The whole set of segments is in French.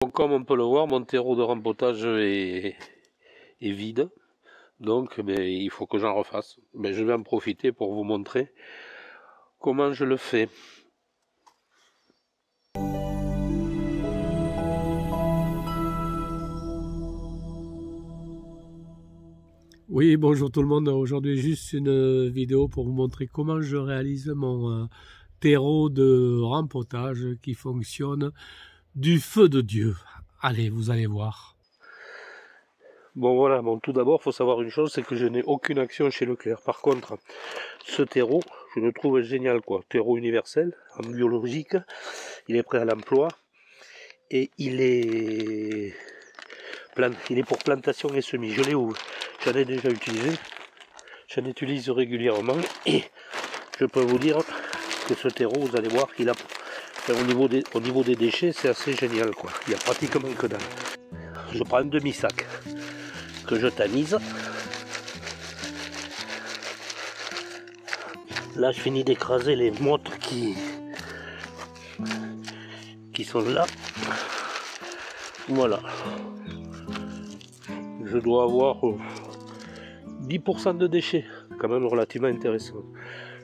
Bon, comme on peut le voir, mon terreau de rempotage est vide, donc il faut que j'en refasse. Je vais en profiter pour vous montrer comment je le fais. Oui, bonjour tout le monde. Aujourd'hui, juste une vidéo pour vous montrer comment je réalise mon terreau de rempotage qui fonctionne du feu de Dieu. Allez, vous allez voir. Bon voilà, tout d'abord, il faut savoir une chose, c'est que je n'ai aucune action chez Leclerc. Par contre, ce terreau, je le trouve génial, quoi. Terreau universel, en biologique, il est prêt à l'emploi et il est pour plantation et semis. Je l'ai où j'en ai déjà utilisé, j'en utilise régulièrement et je peux vous dire que ce terreau, vous allez voir qu'il a, au niveau des déchets, c'est assez génial, quoi. Il n'y a pratiquement que dalle. Je prends un demi-sac que je tamise. Là, je finis d'écraser les mottes qui sont là. Voilà. Je dois avoir 10% de déchets, quand même relativement intéressant.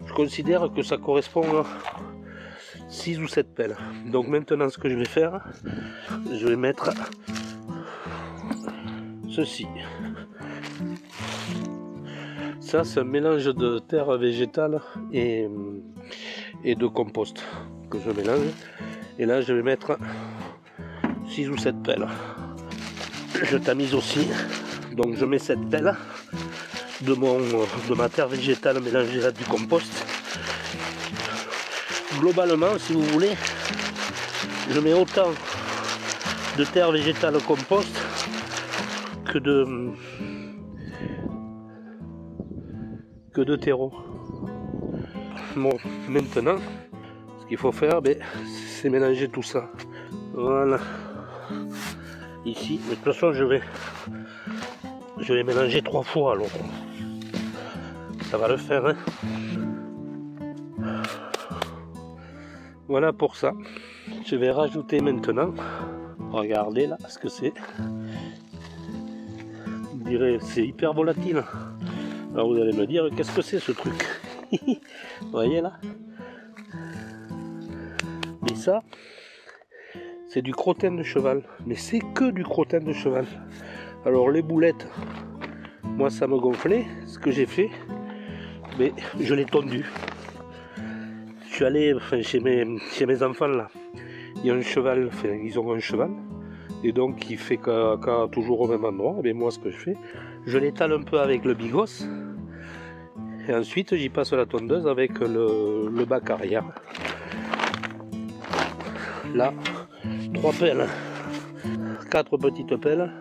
Je considère que ça correspond à 6 ou 7 pelles. Donc maintenant, ce que je vais faire, je vais mettre ceci. Ça, c'est un mélange de terre végétale et de compost que je mélange. Et là, je vais mettre 6 ou 7 pelles. Je tamise aussi. Donc je mets cette pelle de ma terre végétale mélangée à du compost. Globalement, si vous voulez, je mets autant de terre végétale compost que de terreau. Bon, maintenant, ce qu'il faut faire, c'est mélanger tout ça. Voilà. Ici, de toute façon, je vais mélanger 3 fois, alors ça va le faire, hein. Voilà pour ça. Je vais rajouter maintenant, regardez là ce que c'est. On dirait c'est hyper volatile. Alors vous allez me dire, qu'est-ce que c'est ce truc? Vous voyez là? Mais ça, c'est du crottin de cheval. Mais c'est que du crottin de cheval. Alors les boulettes, moi ça me gonflait. Ce que j'ai fait, mais je l'ai tondu. Je suis allé chez mes enfants là. Il y a un cheval, ils ont un cheval. Et donc il fait caca toujours au même endroit. Et moi ce que je fais, je l'étale un peu avec le bigos. Et ensuite j'y passe la tondeuse avec le bac arrière. Là, 3 pelles, 4 petites pelles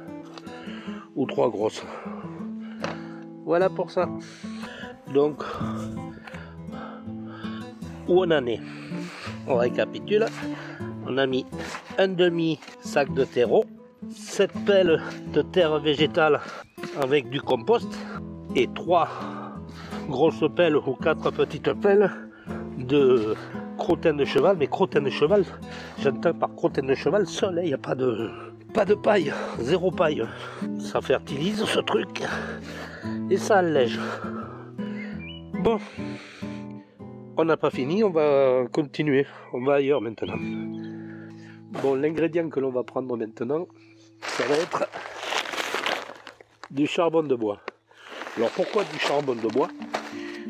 ou 3 grosses. Voilà pour ça. Donc, où on en est? On récapitule. On a mis un demi-sac de terreau, 7 pelles de terre végétale avec du compost et 3 grosses pelles ou 4 petites pelles de crottin de cheval. Mais crottin de cheval, j'entends par crottin de cheval seul, il n'y a pas de paille, zéro paille. Ça fertilise ce truc et ça allège. Bon, on n'a pas fini, on va continuer, on va ailleurs maintenant. Bon, l'ingrédient que l'on va prendre maintenant, ça va être du charbon de bois. Alors pourquoi du charbon de bois?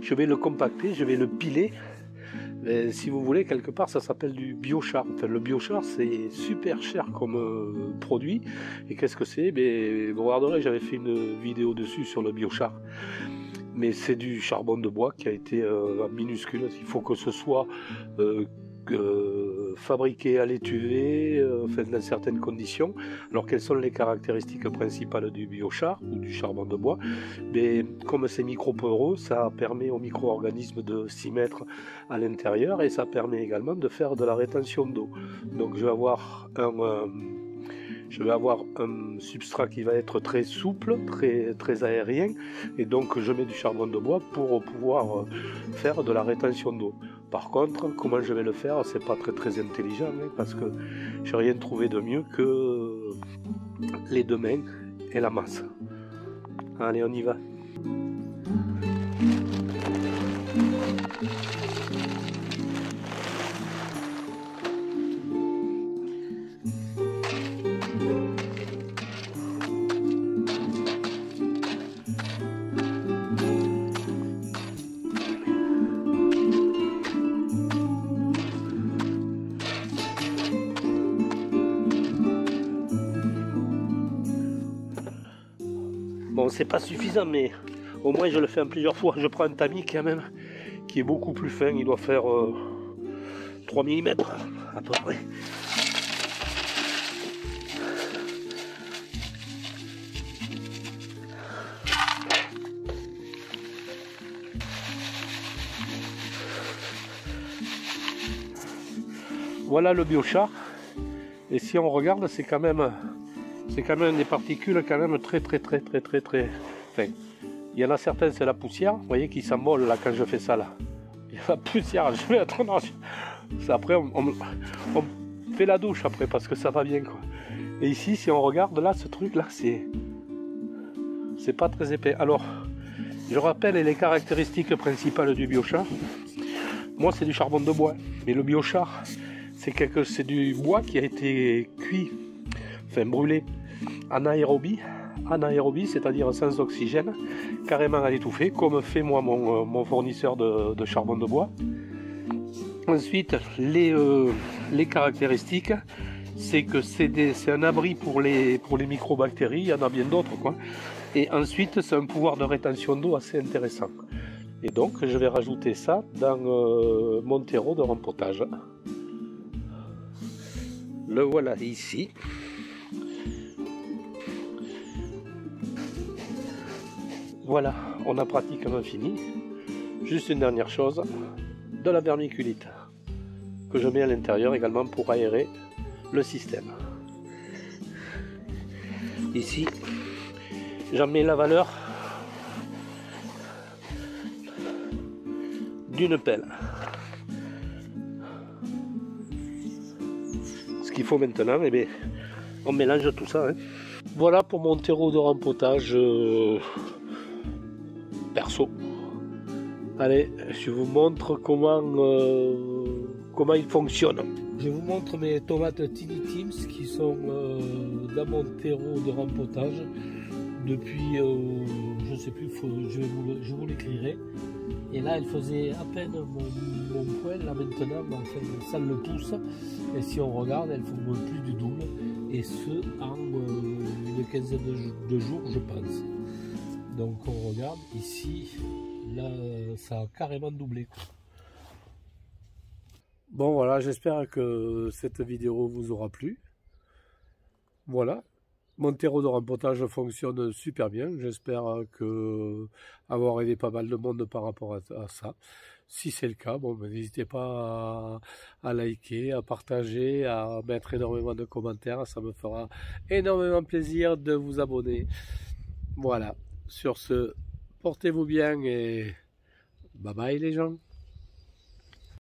Je vais le compacter, je vais le piler. Mais si vous voulez, quelque part, ça s'appelle du biochar. Enfin, le biochar, c'est super cher comme produit. Et qu'est-ce que c'est? Vous regarderez, j'avais fait une vidéo dessus sur le biochar. Mais c'est du charbon de bois qui a été minuscule. Il faut que ce soit fabriqué à l'étuvée, dans certaines conditions. Alors quelles sont les caractéristiques principales du biochar ou du charbon de bois? Comme c'est micro-poreux, ça permet aux micro-organismes de s'y mettre à l'intérieur et ça permet également de faire de la rétention d'eau. Donc je vais avoir un substrat qui va être très souple, très aérien, et donc je mets du charbon de bois pour pouvoir faire de la rétention d'eau. par contre, comment je vais le faire, c'est pas très intelligent, hein, parce que j'ai rien trouvé de mieux que les deux mains et la masse. Allez, on y va. Bon, c'est pas suffisant, mais au moins je le fais en plusieurs fois. Je prends un tamis quand même qui est beaucoup plus fin. Il doit faire 3 mm à peu près. Voilà le biochar. Et si on regarde, c'est quand même des particules quand même très fin. Il y en a certaines, c'est la poussière, vous voyez, qui s'envole là quand je fais ça là. Il y a la poussière, je vais attendre. Après on fait la douche après parce que ça va bien quoi. Et ici, si on regarde là, ce truc là, c'est pas très épais. Alors, je rappelle les caractéristiques principales du biochar. Moi, c'est du charbon de bois, mais le biochar, c'est du bois qui a été cuit, enfin brûlé en aérobie, c'est-à-dire sans oxygène, carrément à l'étouffer, comme fait moi mon fournisseur de charbon de bois. Ensuite, les caractéristiques, c'est que c'est un abri pour les microbactéries, il y en a bien d'autres quoi. Et ensuite, c'est un pouvoir de rétention d'eau assez intéressant. Et donc, je vais rajouter ça dans mon terreau de rempotage. Le voilà ici. Voilà, on a pratiquement fini. Juste une dernière chose, de la vermiculite que je mets à l'intérieur également pour aérer le système. Ici, j'en mets la valeur d'une pelle. Ce qu'il faut maintenant, eh bien, on mélange tout ça. Hein. Voilà pour mon terreau de rempotage perso. Allez, je vous montre comment il fonctionne. Je vous montre mes tomates Tiny Tims qui sont dans mon terreau de rempotage depuis, je ne sais plus, je vous l'écrirai. Et là, elle faisait à peine mon poil. Là maintenant, enfin, ça le pousse. Et si on regarde, elles font plus du double. Et ce, en une quinzaine de jours, je pense. Donc on regarde ici, là, ça a carrément doublé. Bon voilà, j'espère que cette vidéo vous aura plu. Voilà. Mon terreau de rempotage fonctionne super bien. J'espère avoir aidé pas mal de monde par rapport à ça. Si c'est le cas, bon, n'hésitez pas à liker, à partager, à mettre énormément de commentaires. Ça me fera énormément plaisir de vous abonner. Voilà. Sur ce, portez-vous bien et bye bye les gens.